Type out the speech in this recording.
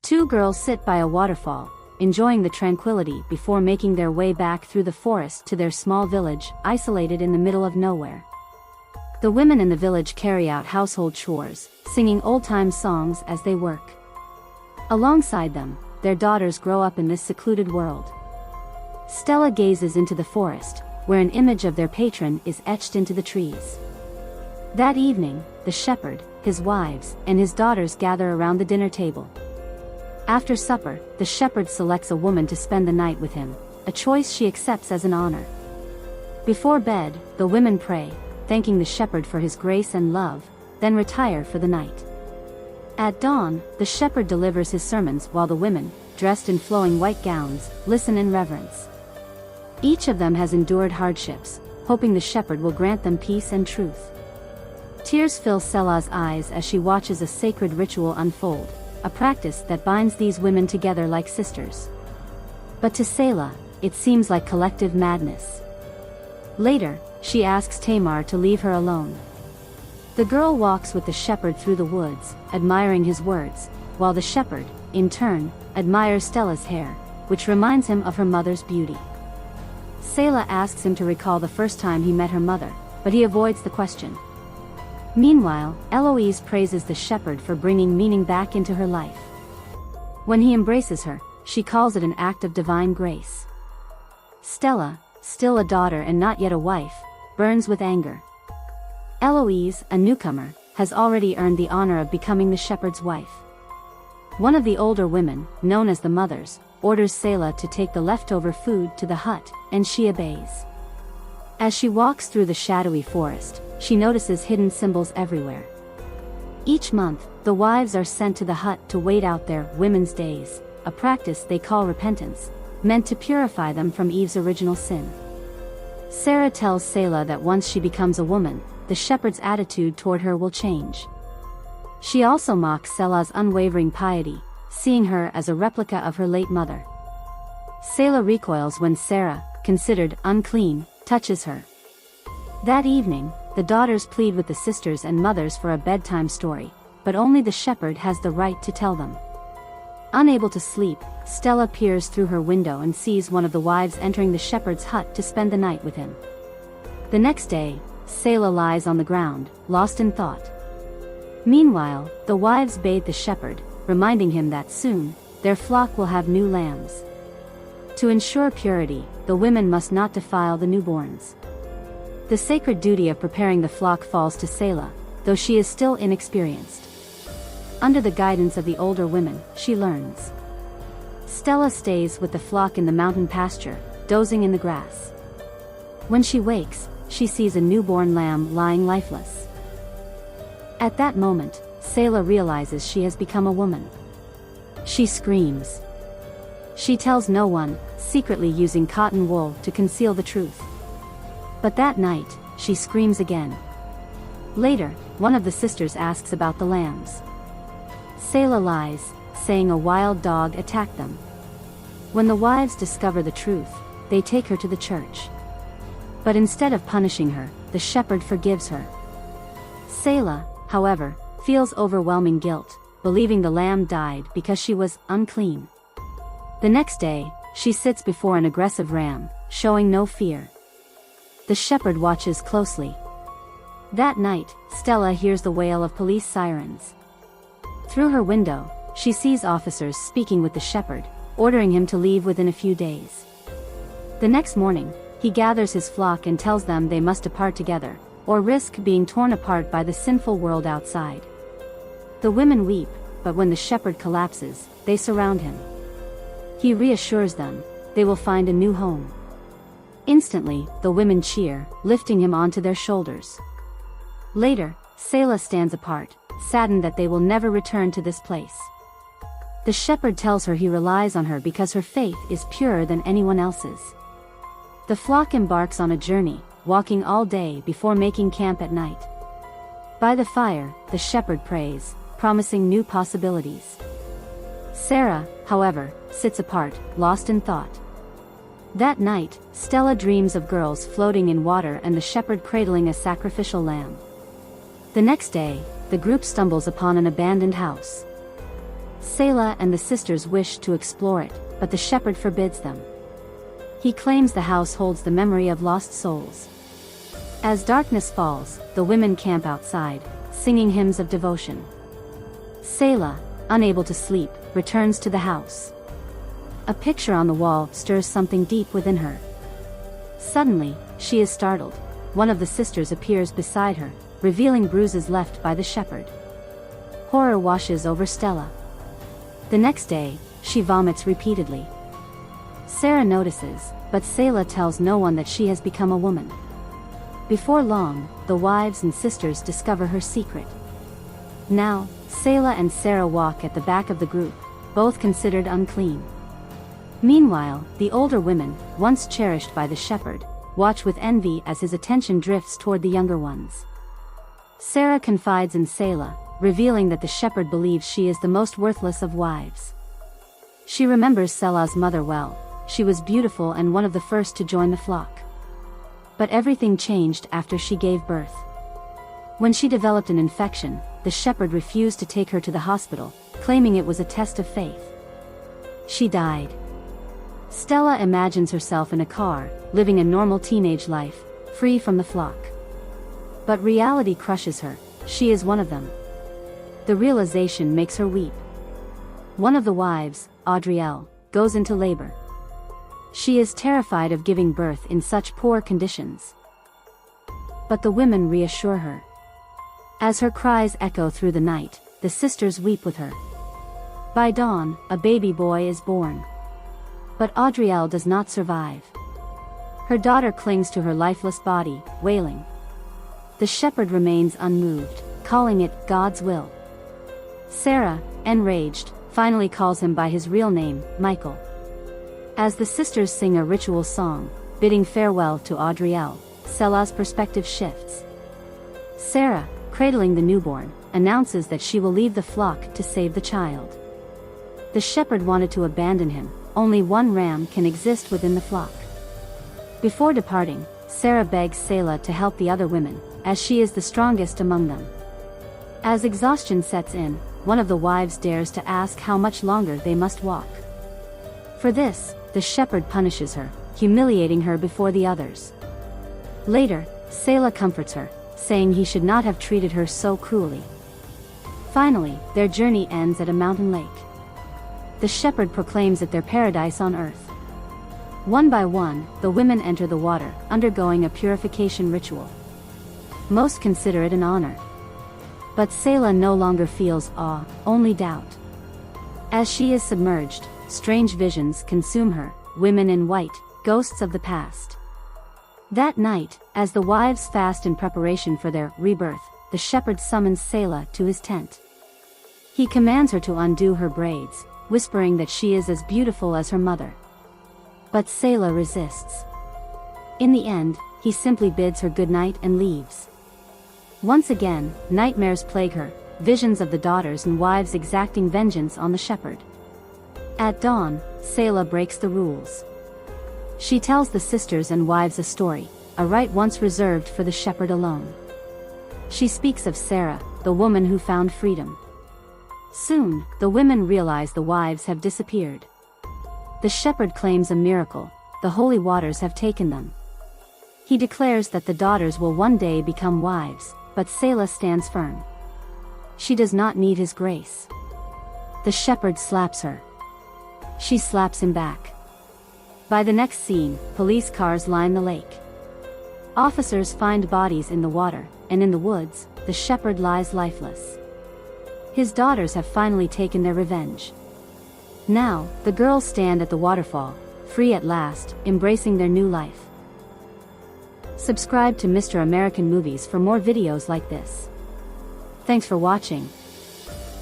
Two girls sit by a waterfall, enjoying the tranquility before making their way back through the forest to their small village, isolated in the middle of nowhere. The women in the village carry out household chores, singing old-time songs as they work. Alongside them, their daughters grow up in this secluded world. Stella gazes into the forest, where an image of their patron is etched into the trees. That evening, the shepherd, his wives, and his daughters gather around the dinner table. After supper, the shepherd selects a woman to spend the night with him, a choice she accepts as an honor. Before bed, the women pray, thanking the shepherd for his grace and love, then retire for the night. At dawn, the shepherd delivers his sermons while the women, dressed in flowing white gowns, listen in reverence. Each of them has endured hardships, hoping the shepherd will grant them peace and truth. Tears fill Selah's eyes as she watches a sacred ritual unfold, a practice that binds these women together like sisters. But to Selah, it seems like collective madness. Later, she asks Tamar to leave her alone. The girl walks with the shepherd through the woods, admiring his words, while the shepherd, in turn, admires Stella's hair, which reminds him of her mother's beauty. Selah asks him to recall the first time he met her mother, but he avoids the question. Meanwhile, Eloise praises the shepherd for bringing meaning back into her life. When he embraces her, she calls it an act of divine grace. Stella, still a daughter and not yet a wife, burns with anger. Eloise, a newcomer, has already earned the honor of becoming the shepherd's wife. One of the older women, known as the mothers, orders Selah to take the leftover food to the hut, and she obeys. As she walks through the shadowy forest, she notices hidden symbols everywhere. Each month, the wives are sent to the hut to wait out their women's days, a practice they call repentance, meant to purify them from Eve's original sin. Sarah tells Selah that once she becomes a woman, the shepherd's attitude toward her will change. She also mocks Selah's unwavering piety, seeing her as a replica of her late mother. Selah recoils when Sarah, considered unclean, touches her. That evening, the daughters plead with the sisters and mothers for a bedtime story, but only the shepherd has the right to tell them. Unable to sleep, Stella peers through her window and sees one of the wives entering the shepherd's hut to spend the night with him. The next day, Selah lies on the ground, lost in thought. Meanwhile, the wives bathe the shepherd, reminding him that soon, their flock will have new lambs. To ensure purity, the women must not defile the newborns. The sacred duty of preparing the flock falls to Selah, though she is still inexperienced. Under the guidance of the older women, she learns. Stella stays with the flock in the mountain pasture, dozing in the grass. When she wakes, she sees a newborn lamb lying lifeless. At that moment, Selah realizes she has become a woman. She screams. She tells no one, secretly using cotton wool to conceal the truth. But that night, she screams again. Later, one of the sisters asks about the lambs. Selah lies, saying a wild dog attacked them. When the wives discover the truth, they take her to the church. But instead of punishing her, the shepherd forgives her. Selah, however, feels overwhelming guilt, believing the lamb died because she was unclean. The next day, she sits before an aggressive ram, showing no fear. The shepherd watches closely. That night, Stella hears the wail of police sirens. Through her window, she sees officers speaking with the shepherd, ordering him to leave within a few days. The next morning, he gathers his flock and tells them they must depart together, or risk being torn apart by the sinful world outside. The women weep, but when the shepherd collapses, they surround him. He reassures them, they will find a new home. Instantly, the women cheer, lifting him onto their shoulders. Later, Selah stands apart, saddened that they will never return to this place. The shepherd tells her he relies on her because her faith is purer than anyone else's. The flock embarks on a journey, walking all day before making camp at night. By the fire, the shepherd prays, promising new possibilities. Sarah, however, sits apart, lost in thought. That night, Stella dreams of girls floating in water and the shepherd cradling a sacrificial lamb. The next day, the group stumbles upon an abandoned house. Selah and the sisters wish to explore it, but the shepherd forbids them. He claims the house holds the memory of lost souls. As darkness falls, the women camp outside, singing hymns of devotion. Selah, unable to sleep, returns to the house. A picture on the wall stirs something deep within her. Suddenly, she is startled. One of the sisters appears beside her, revealing bruises left by the shepherd. Horror washes over Stella. The next day, she vomits repeatedly. Sarah notices, but Selah tells no one that she has become a woman. Before long, the wives and sisters discover her secret. Now, Selah and Sarah walk at the back of the group, both considered unclean. Meanwhile, the older women, once cherished by the shepherd, watch with envy as his attention drifts toward the younger ones. Sarah confides in Selah, revealing that the shepherd believes she is the most worthless of wives. She remembers Selah's mother well. She was beautiful and one of the first to join the flock. But everything changed after she gave birth. When she developed an infection, the shepherd refused to take her to the hospital, claiming it was a test of faith. She died. Stella imagines herself in a car, living a normal teenage life, free from the flock. But reality crushes her. She is one of them. The realization makes her weep. One of the wives, Adrielle, goes into labor. She is terrified of giving birth in such poor conditions. But the women reassure her. As her cries echo through the night, the sisters weep with her. By dawn, a baby boy is born. But Adrielle does not survive. Her daughter clings to her lifeless body, wailing. The shepherd remains unmoved, calling it God's will. Sarah, enraged, finally calls him by his real name, Michael. As the sisters sing a ritual song, bidding farewell to Adrielle, Selah's perspective shifts. Sarah, cradling the newborn, announces that she will leave the flock to save the child. The shepherd wanted to abandon him. Only one ram can exist within the flock. Before departing, Sarah begs Selah to help the other women, as she is the strongest among them. As exhaustion sets in, one of the wives dares to ask how much longer they must walk. For this, the shepherd punishes her, humiliating her before the others. Later, Selah comforts her, saying he should not have treated her so cruelly. Finally, their journey ends at a mountain lake. The shepherd proclaims it their paradise on earth. One by one, the women enter the water, undergoing a purification ritual. Most consider it an honor. But Selah no longer feels awe, only doubt. As she is submerged, strange visions consume her, women in white, ghosts of the past. That night, as the wives fast in preparation for their rebirth, the shepherd summons Selah to his tent. He commands her to undo her braids, whispering that she is as beautiful as her mother. But Selah resists. In the end, he simply bids her goodnight and leaves. Once again, nightmares plague her, visions of the daughters and wives exacting vengeance on the shepherd. At dawn, Selah breaks the rules. She tells the sisters and wives a story, a right once reserved for the shepherd alone. She speaks of Sarah, the woman who found freedom. Soon, the women realize the wives have disappeared. The shepherd claims a miracle, the holy waters have taken them. He declares that the daughters will one day become wives, but Selah stands firm. She does not need his grace. The shepherd slaps her. She slaps him back. By the next scene, police cars line the lake. Officers find bodies in the water, and in the woods, the shepherd lies lifeless. His daughters have finally taken their revenge. Now, the girls stand at the waterfall, free at last, embracing their new life. Subscribe to Mr. American Movies for more videos like this. Thanks for watching.